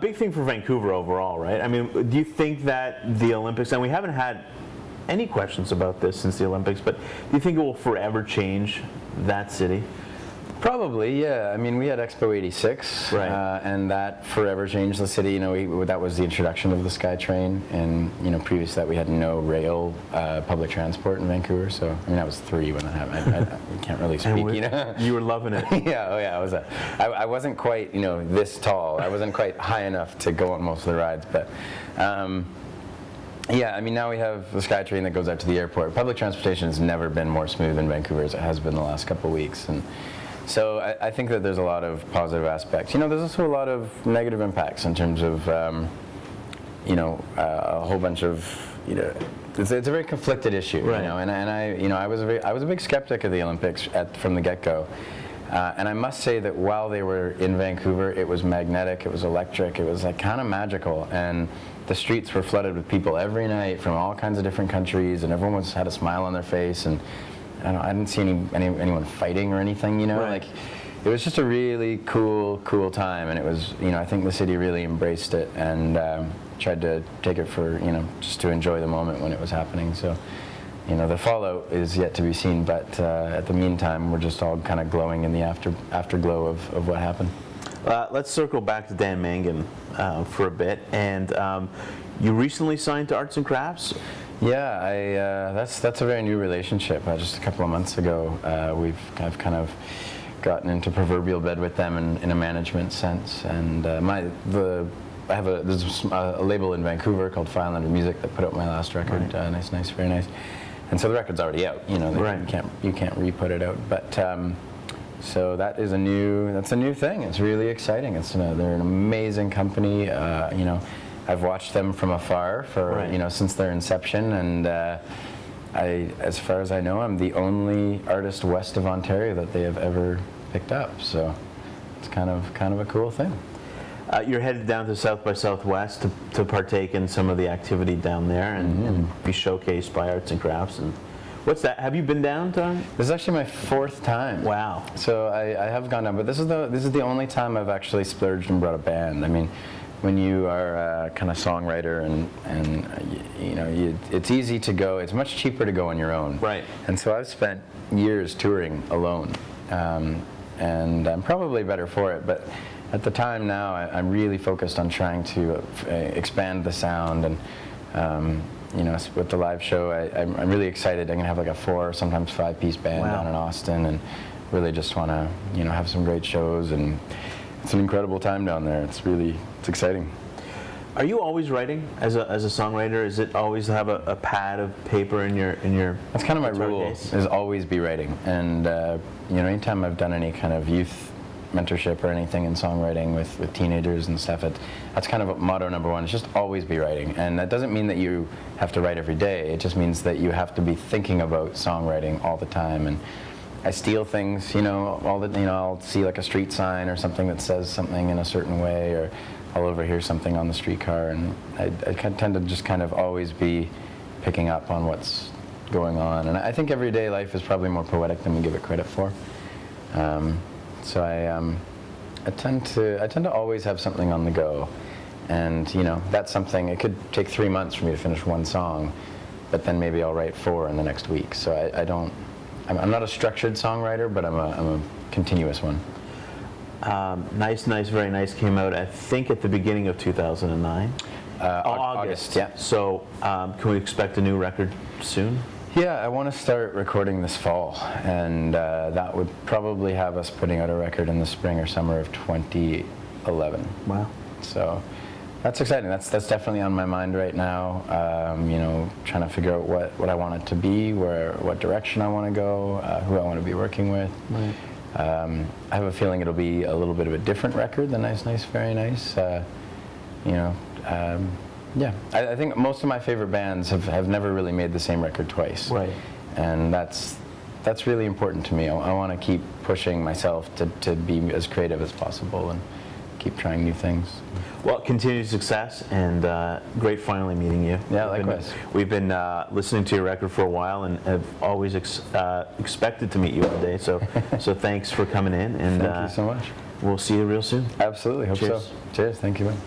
Big thing for Vancouver overall, right? I mean, do you think that the Olympics, and we haven't had any questions about this since the Olympics, but do you think it will forever change that city? Probably, yeah. I mean, we had Expo '86, right. And that forever changed the city. You know, that was the introduction of the SkyTrain, and you know, previous to that, we had no rail public transport in Vancouver. So, I mean, I was 3 when that happened. I can't really speak. You know, you were loving it. Yeah, oh yeah. I wasn't quite, you know, this tall. I wasn't quite high enough to go on most of the rides, but. Yeah, I mean, now we have the SkyTrain that goes out to the airport. Public transportation has never been more smooth in Vancouver as it has been the last couple of weeks, and. So I think that there's a lot of positive aspects. You know, there's also a lot of negative impacts in terms of, you know, a whole bunch of, you know, it's a very conflicted issue. Right. You know, and I, you know, I was a big skeptic of the Olympics from the get-go, and I must say that while they were in Vancouver, it was magnetic, it was electric, it was like kind of magical, and the streets were flooded with people every night from all kinds of different countries, and everyone had a smile on their face, and. I didn't see anyone fighting or anything, you know. Right. Like, it was just a really cool time, and it was, you know, I think the city really embraced it and tried to take it for, you know, just to enjoy the moment when it was happening. So, you know, the fallout is yet to be seen, but at the meantime, we're just all kind of glowing in the afterglow of what happened. Let's circle back to Dan Mangan for a bit, and you recently signed to Arts and Crafts. Yeah, that's a very new relationship. Just a couple of months ago, I've kind of gotten into proverbial bed with them in a management sense, and there's a label in Vancouver called ExploreMusic that put out my last record. Right. Nice, very nice. And so the record's already out. You know, right. you can't re-put it out, but. So that's a new thing. It's really exciting. They're an amazing company. You know. I've watched them from afar for right. You know, since their inception, and as far as I know, I'm the only artist west of Ontario that they have ever picked up. So it's kind of a cool thing. You're headed down to South by Southwest to partake in some of the activity down there and be showcased by Arts and Crafts. And what's that? Have you been down, Tom? This is actually my 4th time. Wow. So I have gone down, but this is the only time I've actually splurged and brought a band. I mean. When you are a kind of songwriter and you know, it's easy to go. It's much cheaper to go on your own. Right. And so I've spent years touring alone, and I'm probably better for it. But at the time now, I'm really focused on trying to expand the sound, and you know, with the live show, I'm really excited. I'm gonna have like a 4, sometimes 5-piece band down in Austin, and really just want to, you know, have some great shows and. It's an incredible time down there. It's exciting. Are you always writing as a songwriter? Is it always to have a pad of paper in your? That's kind of my rule. Is always be writing. And you know, anytime I've done any kind of youth mentorship or anything in songwriting with teenagers and stuff, that's kind of motto number 1. It's just always be writing. And that doesn't mean that you have to write every day. It just means that you have to be thinking about songwriting all the time. And I steal things, you know, I'll see like a street sign or something that says something in a certain way, or I'll overhear something on the streetcar, and I tend to just kind of always be picking up on what's going on. And I think everyday life is probably more poetic than we give it credit for. So I tend to always have something on the go, and you know, that's something. It could take 3 months for me to finish 1 song, but then maybe I'll write 4 in the next week. So I'm not a structured songwriter, but I'm a continuous one. Nice, very nice came out, I think, at the beginning of 2009. August, yeah. So can we expect a new record soon? Yeah, I want to start recording this fall, and that would probably have us putting out a record in the spring or summer of 2011. Wow. So that's exciting. That's definitely on my mind right now. You know, trying to figure out what I want it to be, what direction I want to go, who I want to be working with. Right. I have a feeling it'll be a little bit of a different record than Nice, Very Nice. You know, yeah. I think most of my favorite bands have never really made the same record twice. Right. And that's really important to me. I want to keep pushing myself to be as creative as possible, and keep trying new things. Well, continued success, and great finally meeting you. Yeah, likewise. We've been listening to your record for a while, and have always expected to meet you one day. So, so thanks for coming in, and Thank you so much. we'll see you real soon. Absolutely, hope Cheers. so. Cheers, thank you. Man.